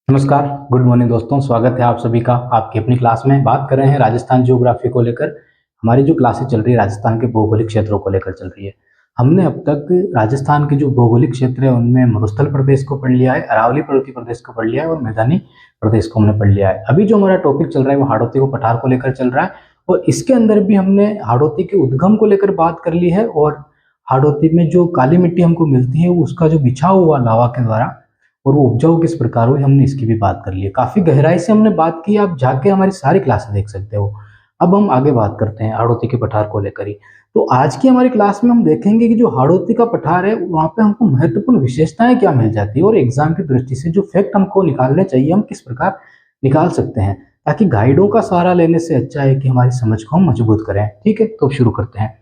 नमस्कार, good morning दोस्तों। स्वागत है आप सभी का आपकी अपनी क्लास में। बात कर रहे हैं राजस्थान ज्योग्राफी को लेकर। हमारी जो क्लासेस चल रही है राजस्थान के भौगोलिक क्षेत्रों को लेकर चल रही है। हमने अब तक राजस्थान के जो भौगोलिक क्षेत्र है उनमें मरुस्थल प्रदेश को पढ़ लिया है, अरावली पर्वतीय प्रदेश को पढ़ लिया है और मैदानी प्रदेश को हमने पढ़ लिया है। अभी जो हमारा टॉपिक चल रहा है वो हाड़ौती को पठार को लेकर चल रहा है और इसके अंदर भी हमने हाड़ौती के उद्गम को लेकर बात कर ली है और हाड़ौती में जो काली मिट्टी हमको मिलती है उसका जो बिछाव हुआ लावा के द्वारा और वो उपजाऊ किस प्रकार हुई, हमने इसकी भी बात कर ली है। काफी गहराई से हमने बात की, आप जाके हमारी सारी क्लासेस देख सकते हो। अब हम आगे बात करते हैं हाड़ौती के पठार को लेकर ही। तो आज की हमारी क्लास में हम देखेंगे कि जो हाड़ौती का पठार है वहाँ पे हमको महत्वपूर्ण विशेषताएं क्या मिल जाती है और एग्जाम की दृष्टि से जो फैक्ट हमको निकालने चाहिए हम किस प्रकार निकाल सकते हैं, ताकि गाइडों का सहारा लेने से अच्छा है कि हमारी समझ को हम मजबूत करें। ठीक है, तो शुरू करते हैं।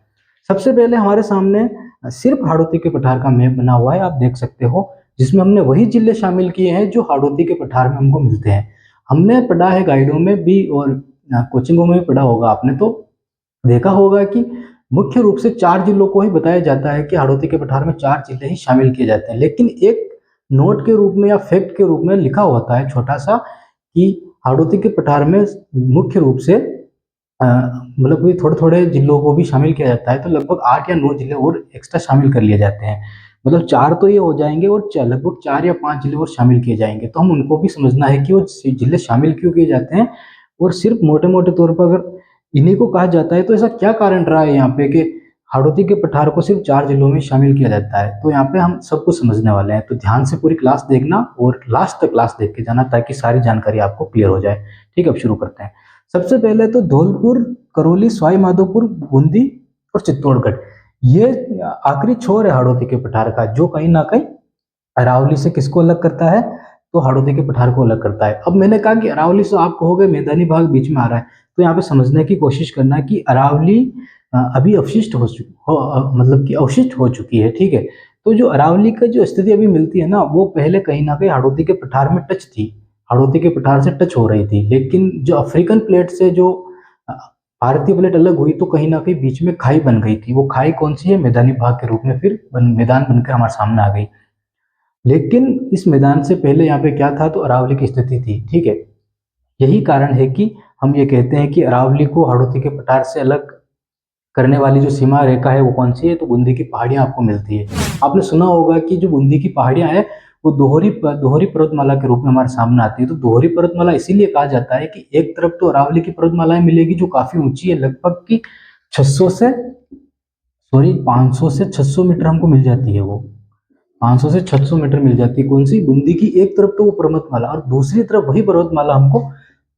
सबसे पहले हमारे सामने सिर्फ हाड़ौती के पठार का मैप बना हुआ है, आप देख सकते हो, जिसमें हमने वही जिले शामिल किए हैं जो हाड़ौती के पठार में हमको मिलते हैं। हमने पढ़ा है गाइडों में भी और कोचिंगों में भी पढ़ा होगा आपने, तो देखा होगा कि मुख्य रूप से 4 जिलों को ही बताया जाता है कि हाड़ौती के पठार में 4 जिले ही शामिल किए जाते हैं। लेकिन एक नोट के रूप में या फैक्ट के रूप में लिखा होता है छोटा सा कि हाड़ौती के पठार में मुख्य रूप से मतलब कि थोड़े-थोड़े जिलों को भी शामिल किया जाता है, तो लगभग 8 या 9 जिले और एक्स्ट्रा शामिल कर लिए जाते हैं। मतलब 4 तो ये हो जाएँगे और लगभग 4 या 5 जिले और शामिल किए जाएँगे। तो हम उनको भी समझना है कि वो जिले शामिल क्यों किए जाते हैं और सिर्फ मोटे-मोटे तौर पर अगर इन्हीं को कहा जाता है तो ऐसा क्या कारण रहा है यहाँ पे कि हाड़ौती के पठार को सिर्फ 4 जिलों में शामिल किया जाता है। तो यहाँ पे हम सब कुछ समझने वाले हैं, तो ध्यान से पूरी क्लास देखना और लास्ट तक क्लास देख के जाना ताकि सारी जानकारी आपको क्लियर हो जाए। ठीक है, अब शुरू करते हैं। सबसे पहले तो धौलपुर, करौली, सवाई माधोपुर, बूंदी और चित्तौड़गढ़, ये आखिरी छोर है हाड़ौती के पठार का, जो कहीं ना कहीं अरावली से किसको अलग करता है, तो हाड़ौती के पठार को अलग करता है। अब मैंने कहा कि अरावली से आप कहोगे मैदानी भाग बीच में आ रहा है, तो यहाँ पे समझने की कोशिश करना कि अरावली अभी अवशिष्ट मतलब कि अवशिष्ट हो चुकी है। ठीक है, तो जो अरावली का जो स्थिति अभी मिलती है ना, वो पहले कहीं ना कहीं हाड़ौती के पठार में टच थी, हाड़ौती के पठार से टच हो रही थी। लेकिन जो अफ्रीकन प्लेट से जो अ, भारतीय प्लेट अलग हुई तो कहीं ना कहीं बीच में खाई बन गई थी। वो खाई कौन सी है? मैदानी भाग के रूप में फिर मैदान बनकर हमारे सामने आ गई। लेकिन इस मैदान से पहले यहाँ पे क्या था? तो अरावली की स्थिति थी। ठीक है, यही कारण है कि हम ये कहते हैं कि अरावली को हाड़ौती के पठार से अलग करने वाली जो सीमा रेखा है वो कौन सी है? तो बूंदी की पहाड़ियां आपको मिलती है। आपने सुना होगा कि जो बूंदी की पहाड़ियां हैं वो दोहरी पर्वतमाला के रूप में हमारे सामने आती है। तो दोहरी पर्वतमाला इसीलिए कहा जाता है कि एक तरफ तो अरावली की पर्वतमालाएं मिलेगी जो काफी ऊंची है, लगभग की 600 से 500 से 600 मीटर हमको मिल जाती है। वो 500 से 600 मीटर मिल जाती है। कौन सी? बूंदी की। एक तरफ तो वो पर्वतमाला और दूसरी तरफ वही पर्वतमाला हमको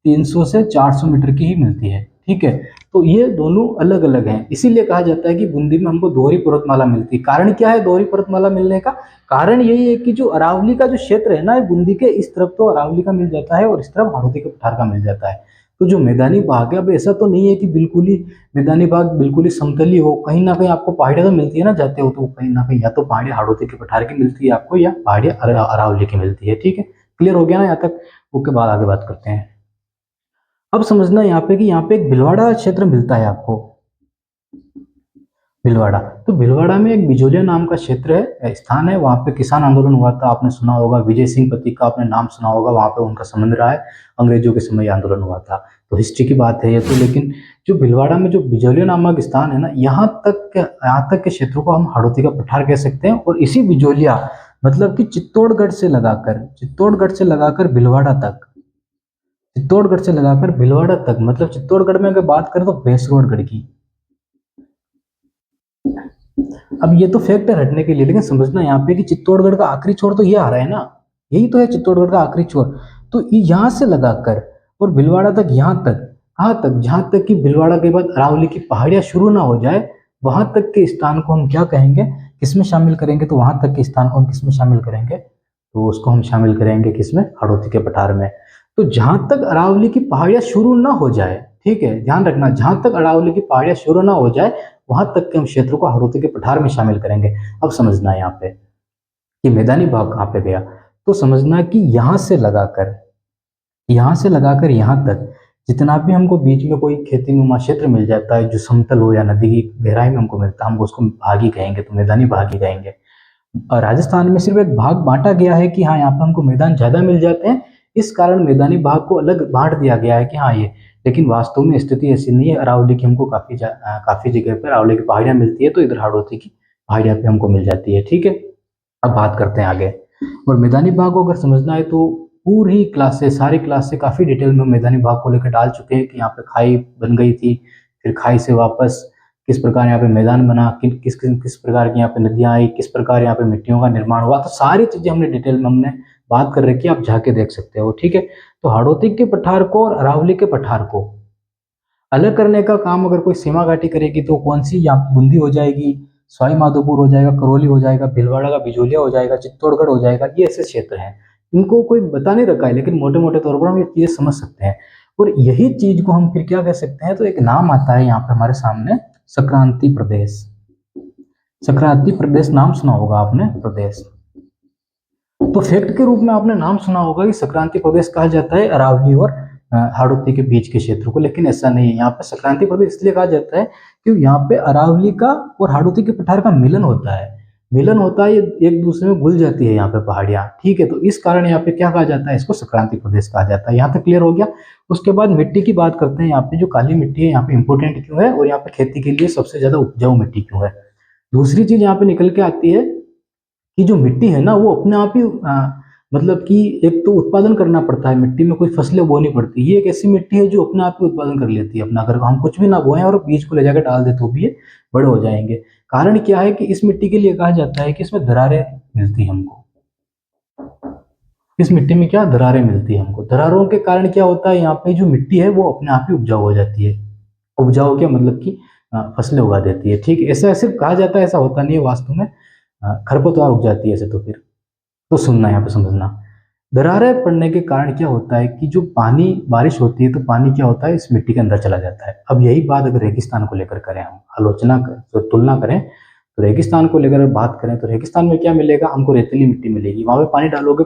300 से 400 मीटर की ही मिलती है। ठीक है, तो ये दोनों अलग अलग हैं, इसीलिए कहा जाता है कि बूंदी में हमको दोहरी पर्वतमाला मिलती है। कारण क्या है दोहरी पर्वतमाला मिलने का? कारण यही है कि जो अरावली का जो क्षेत्र है ना, बूंदी के इस तरफ तो अरावली का मिल जाता है और इस तरफ हाड़ौती के पठार का मिल जाता है। तो जो मैदानी भाग है, अब ऐसा तो नहीं है कि बिल्कुल ही मैदानी भाग बिल्कुल ही समतली हो, कहीं ना कहीं आपको पहाड़ियां तो मिलती है ना, जाते हो तो कहीं ना कहीं या तो पहाड़ी हाड़ौती के पठार की मिलती है आपको या पहाड़ी अरावली की मिलती है। ठीक है, क्लियर हो गया ना यहाँ तक? उसके बाद आगे बात करते हैं। अब समझना यहाँ पे कि यहाँ पे एक भिलवाड़ा क्षेत्र मिलता है आपको। भिलवाड़ा, तो भिलवाड़ा में एक बिजोलिया नाम का क्षेत्र है, स्थान है। वहाँ पे किसान आंदोलन हुआ था, आपने सुना होगा। विजय सिंह पति का आपने नाम सुना होगा, वहाँ पे उनका संबंध रहा है। अंग्रेजों के समय आंदोलन हुआ था, तो हिस्ट्री की बात है ये तो। लेकिन जो भिलवाड़ा में जो बिजोलिया नामक स्थान है ना, यहाँ तक के क्षेत्र को हम हाड़ौती का पठार कह सकते हैं। और इसी बिजोलिया मतलब कि चित्तौड़गढ़ से लगाकर भिलवाड़ा तक, चित्तौड़गढ़ से लगाकर भिलवाड़ा तक, मतलब चित्तौड़गढ़ में अगर बात करें तो भैंसरोडगढ़ की। अब ये तो फैक्ट है हटने के लिए, लेकिन समझना यहाँ पे कि चित्तौड़गढ़ का आखिरी छोर तो ये आ रहा है ना, यही तो है चित्तौड़गढ़ का आखिरी छोर। तो यहाँ से लगाकर और भिलवाड़ा तक, यहाँ तक, कहाँ तक? जहाँ तक कि भिलवाड़ा के बाद अरावली की पहाड़ियां शुरू ना हो जाए, वहां तक के स्थान को हम क्या कहेंगे, किसमें शामिल करेंगे? तो वहां तक के स्थान को हम किसमें शामिल करेंगे? तो उसको हम शामिल करेंगे किसमें? हाड़ौती के पठार में। तो जहां तक अरावली की पहाड़ियां शुरू ना हो जाए, ठीक है, ध्यान रखना, जहां तक अरावली की पहाड़ियां शुरू ना हो जाए वहां तक के हम क्षेत्र को हाड़ौती के पठार में शामिल करेंगे। अब समझना है यहाँ पे कि मैदानी भाग कहाँ पे गया, तो समझना कि यहाँ से लगाकर यहाँ तक जितना भी हमको बीच में कोई खेती नुमा क्षेत्र मिल जाता है जो समतल हो या नदी की गहराई में हमको मिलता है, हम उसको भाग ही कहेंगे, तो मैदानी भाग ही कहेंगे। और राजस्थान में सिर्फ एक भाग बांटा गया है कि हाँ, यहाँ पे हमको मैदान ज्यादा मिल जाते हैं, इस कारण मैदानी भाग को अलग बांट दिया गया है कि हाँ ये, लेकिन वास्तव में स्थिति ऐसी नहीं है। अरावली की हमको काफ़ी जगह पर अरावली की पहाड़ियाँ मिलती है, तो इधर हाड़ौती की पहाड़ियाँ पे हमको मिल जाती है। ठीक है, अब बात करते हैं आगे। और मैदानी भाग को अगर समझना है तो पूरी क्लासेस, सारी क्लासें काफ़ी डिटेल में मैदानी भाग को लेकर डाल चुके हैं कि यहाँ पे खाई बन गई थी, फिर खाई से वापस किस प्रकार यहाँ पे मैदान बना, किस प्रकार की यहाँ पे नदियाँ आई, किस प्रकार यहाँ पे मिट्टियों का निर्माण हुआ, तो सारी चीज़ें हमने डिटेल में हमने बात कर रखी है, आप जाके देख सकते हो। ठीक है, तो हाड़ौती के पठार को और अरावली के पठार को अलग करने का काम अगर कोई सीमा घाटी करेगी तो कौन सी, यहाँ पे बूंदी हो जाएगी, सवाई माधोपुर हो जाएगा, करौली हो जाएगा, भीलवाड़ा का बिजोलिया हो जाएगा, चित्तौड़गढ़ हो जाएगा, ये ऐसे क्षेत्र हैं। इनको कोई बता नहीं रखा है, लेकिन मोटे मोटे तौर पर हम ये चीजें समझ सकते हैं। और यही चीज को हम फिर क्या कह सकते हैं, तो एक नाम आता है यहाँ पे हमारे सामने, संक्रांति प्रदेश। संक्रांति प्रदेश नाम सुना होगा आपने, प्रदेश। तो फैक्ट के रूप में आपने नाम सुना होगा कि संक्रांति प्रदेश कहा जाता है अरावली और हाड़ौती के बीच के क्षेत्र को, लेकिन ऐसा नहीं है। यहाँ पे संक्रांति प्रदेश इसलिए कहा जाता है क्योंकि यहाँ पे अरावली का और हाड़ौती के पठार का मिलन होता है। मिलन होता है, ये एक दूसरे में घुल जाती है यहाँ पे पहाड़ियाँ। ठीक है, तो इस कारण यहाँ पे क्या कहा जाता है, इसको संक्रांति प्रदेश कहा जाता है। यहाँ तक क्लियर हो गया। उसके बाद मिट्टी की बात करते हैं। यहाँ पे जो काली मिट्टी है यहाँ पे इंपोर्टेंट क्यों है, और यहाँ पे खेती के लिए सबसे ज्यादा उपजाऊ मिट्टी क्यों है। दूसरी चीज यहाँ पे निकल के आती है कि जो मिट्टी है ना वो अपने आप ही मतलब कि एक तो उत्पादन करना पड़ता है, मिट्टी में कोई फसलें बोनी पड़ती है। ये एक ऐसी मिट्टी है जो अपने आप ही उत्पादन कर लेती है अपना, अगर हम कुछ भी ना बोएं और बीज को ले जाकर डाल दे तो भी ये बड़े हो जाएंगे। कारण क्या है कि इस मिट्टी के लिए कहा जाता है कि इसमें दरारें मिलती है हमको। इस मिट्टी में क्या दरारें मिलती है हमको। दरारों के कारण क्या होता है, यहाँ पे जो मिट्टी है वो अपने आप ही उपजाऊ हो जाती है। उपजाऊ क्या मतलब कि फसलें उगा देती है। ठीक है, ऐसा सिर्फ कहा जाता है, ऐसा होता नहीं है वास्तव में। खरपतवार उग जाती है ऐसे। तो फिर तो सुनना, यहाँ पे समझना। दरारें पड़ने के कारण क्या होता है कि जो पानी, बारिश होती है तो पानी क्या होता है इस मिट्टी के अंदर चला जाता है। अब यही बात अगर रेगिस्तान को लेकर करें, हम आलोचना तो तुलना करें, तो रेगिस्तान को लेकर बात करें तो रेगिस्तान में क्या मिलेगा हमको, रेतीली मिट्टी मिलेगी। वहां पे पानी डालोगे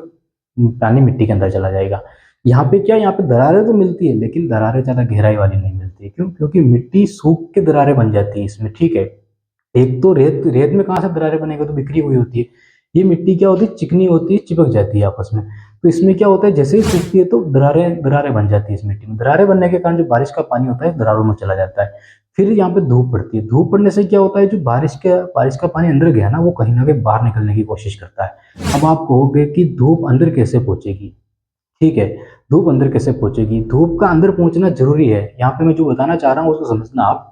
पानी मिट्टी के अंदर चला जाएगा। यहाँ पे क्या, यहाँ पे दरारें तो मिलती है लेकिन दरारें ज्यादा गहराई वाली नहीं मिलती। क्यों? क्योंकि मिट्टी सूख के दरारें बन जाती है इसमें। ठीक है, एक तो रेत, रेत में कहाँ से दरारें बनेगा, तो बिखरी हुई होती है। ये मिट्टी क्या होती है, चिकनी होती है, चिपक जाती है आपस में। तो इसमें क्या होता है, जैसे ही सूखती है तो दरारें दरारें बन जाती है इस मिट्टी में। दरारें बनने के कारण जो बारिश का पानी होता है दरारों में चला जाता है। फिर यहाँ पे धूप पड़ती है। धूप पड़ने से क्या होता है, जो बारिश का पानी अंदर गया ना वो कहीं ना कहीं बाहर निकलने की कोशिश करता है। अब आप कहोगे कि धूप अंदर कैसे पहुंचेगी। ठीक है, धूप अंदर कैसे पहुंचेगी, धूप का अंदर पहुंचना जरूरी है। यहाँ पे मैं जो बताना चाह रहा हूँ उसको समझना आप।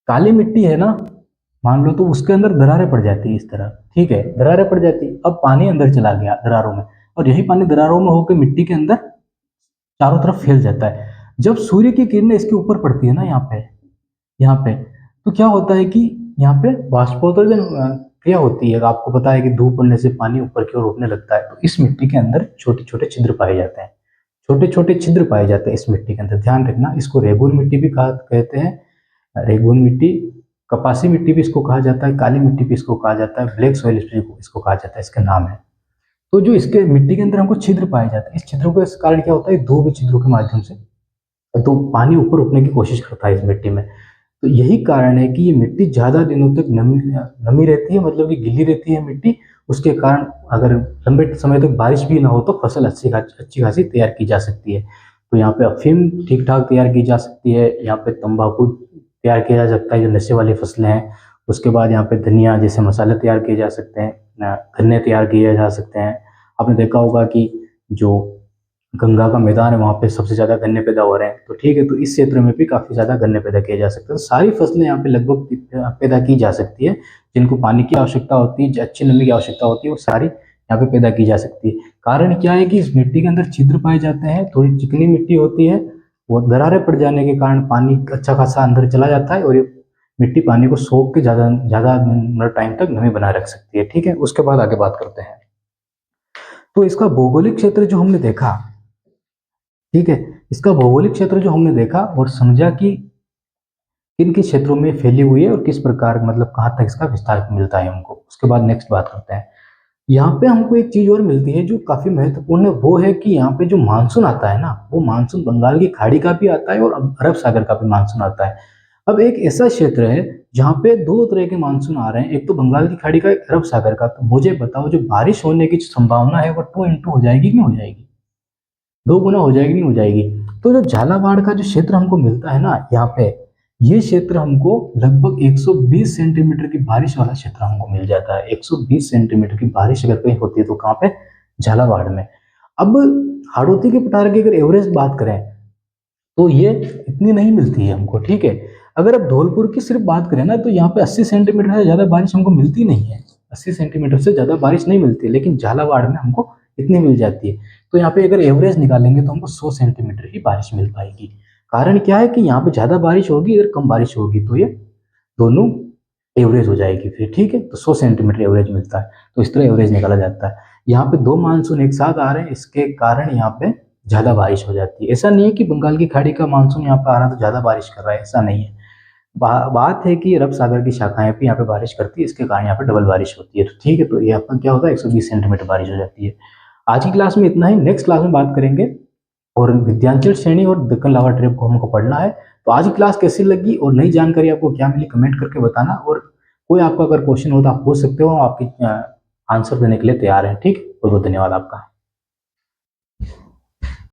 काली मिट्टी है ना, मान लो, तो उसके अंदर दरारें पड़ जाती है इस तरह। ठीक है, दरारें पड़ जाती, अब पानी अंदर चला गया दरारों में, और यही पानी दरारों में होकर मिट्टी के अंदर चारों तरफ फैल जाता है। जब सूर्य की किरणें इसके ऊपर पड़ती है ना, यहाँ पे तो क्या होता है कि यहाँ पे वाष्पोत्सर्जन क्रिया होती है। आपको पता है कि धूप पड़ने से पानी ऊपर की ओर उठने लगता है, तो इस मिट्टी के अंदर छोटे छोटे छिद्र पाए जाते हैं। छोटे छोटे छिद्र पाए जाते हैं इस मिट्टी के अंदर, ध्यान रखना। इसको रेगून मिट्टी भी कहते हैं। रेगून मिट्टी, कपासी मिट्टी भी इसको कहा जाता है, काली मिट्टी भी इसको कहा जाता है, ब्लैक सॉइल इसको कहा जाता है, इसका नाम है। तो जो इसके मिट्टी के अंदर हमको छिद्र पाए जाते हैं, इस छिद्रों के कारण क्या होता है, दो भी छिद्रों के माध्यम से तो पानी ऊपर उठने की कोशिश करता है इस मिट्टी में। तो यही कारण है कि ये मिट्टी ज्यादा दिनों तक नमी रहती है, मतलब कि गिल्ली रहती है मिट्टी। उसके कारण अगर लंबे समय तक बारिश भी ना हो तो फसल अच्छी खासी तैयार की जा सकती है। तो यहाँ पे अफीम ठीक ठाक तैयार की जा सकती है, यहाँ पे तंबाकू तैयार किया जा सकता है जो नशे वाली फसलें हैं। उसके बाद यहाँ पे धनिया जैसे मसाले तैयार किए जा सकते हैं, गन्ने तैयार किए जा सकते हैं। आपने देखा होगा कि जो गंगा का मैदान है वहाँ पे सबसे ज़्यादा गन्ने पैदा हो रहे हैं। तो ठीक है, तो इस क्षेत्र में भी काफ़ी ज़्यादा गन्ने पैदा किए जा सकते हैं। तो सारी फसलें यहाँ पे लगभग पैदा की जा सकती है, जिनको पानी की आवश्यकता होती है, अच्छी नमी की आवश्यकता होती है, वो सारी यहाँ पे पैदा की जा सकती है। कारण क्या है कि इस मिट्टी के अंदर छिद्र पाए जाते हैं, थोड़ी चिकनी मिट्टी होती है, वो दरारें पड़ जाने के कारण पानी अच्छा खासा अंदर चला जाता है, और ये मिट्टी पानी को सोख के ज़्यादा ज़्यादा टाइम तक नमी बनाए रख सकती है। ठीक है, उसके बाद आगे बात करते हैं। तो इसका भौगोलिक क्षेत्र जो हमने देखा, ठीक है, इसका भौगोलिक क्षेत्र जो हमने देखा और समझा कि किन किन क्षेत्रों में फैली हुई है और किस प्रकार, मतलब कहाँ तक इसका विस्तार मिलता है हमको। उसके बाद नेक्स्ट बात करते हैं। यहाँ पे हमको एक चीज और मिलती है जो काफी महत्वपूर्ण है, वो है कि यहाँ पे जो मानसून आता है ना, वो मानसून बंगाल की खाड़ी का भी आता है और अरब सागर का भी मानसून आता है। अब एक ऐसा क्षेत्र है जहाँ पे दो तरह के मानसून आ रहे हैं, एक तो बंगाल की खाड़ी का, एक अरब सागर का। तो मुझे बताओ, जो बारिश होने की संभावना है वो 2 into हो जाएगी कि नहीं हो जाएगी? 2 गुना हो जाएगी, नहीं हो जाएगी। तो जो झालावाड़ का जो क्षेत्र हमको मिलता है ना यहाँ पे, ये क्षेत्र हमको लगभग 120 सेंटीमीटर की बारिश वाला क्षेत्र हमको मिल जाता है। 120 सेंटीमीटर की बारिश अगर कहीं होती है तो कहाँ पे, झालावाड़ में। अब हाड़ौती के पठार की अगर एवरेज बात करें तो ये इतनी नहीं मिलती है हमको, ठीक है। अगर अब धौलपुर की सिर्फ बात करें ना तो यहाँ पे 80 सेंटीमीटर से ज़्यादा बारिश हमको मिलती नहीं है, 80 सेंटीमीटर से ज़्यादा बारिश नहीं मिलती है, लेकिन झालावाड़ में हमको इतनी मिल जाती है। तो यहाँ पे अगर एवरेज निकालेंगे तो हमको 100 सेंटीमीटर ही बारिश मिल पाएगी। कारण क्या है कि यहाँ पे ज़्यादा बारिश होगी, इधर कम बारिश होगी, तो ये दोनों एवरेज हो जाएगी फिर, ठीक है। तो 100 सेंटीमीटर एवरेज मिलता है, तो इस तरह एवरेज निकाला जाता है। यहाँ पे 2 मानसून एक साथ आ रहे हैं, इसके कारण यहाँ पे ज़्यादा बारिश हो जाती है। ऐसा नहीं है कि बंगाल की खाड़ी का मानसून यहाँ पे आ रहा है तो ज़्यादा बारिश कर रहा है, ऐसा नहीं है। बात है कि अरब सागर की शाखाएं भी यहाँ पे बारिश करती है, इसके कारण यहाँ पे डबल बारिश होती है, तो ठीक है। तो ये आपका क्या होता है, 120 सेंटीमीटर बारिश हो जाती है। आज की क्लास में इतना ही, नेक्स्ट क्लास में बात करेंगे और विंध्याचल श्रेणी और दक्कन लावा ट्रेप को हमको पढ़ना है। तो आज की क्लास कैसी लगी और नई जानकारी आपको क्या मिली, कमेंट करके बताना। और कोई आपका अगर क्वेश्चन हो तो आप पूछ सकते हो, आपकी आंसर देने के लिए तैयार हैं, ठीक है। बहुत बहुत धन्यवाद आपका।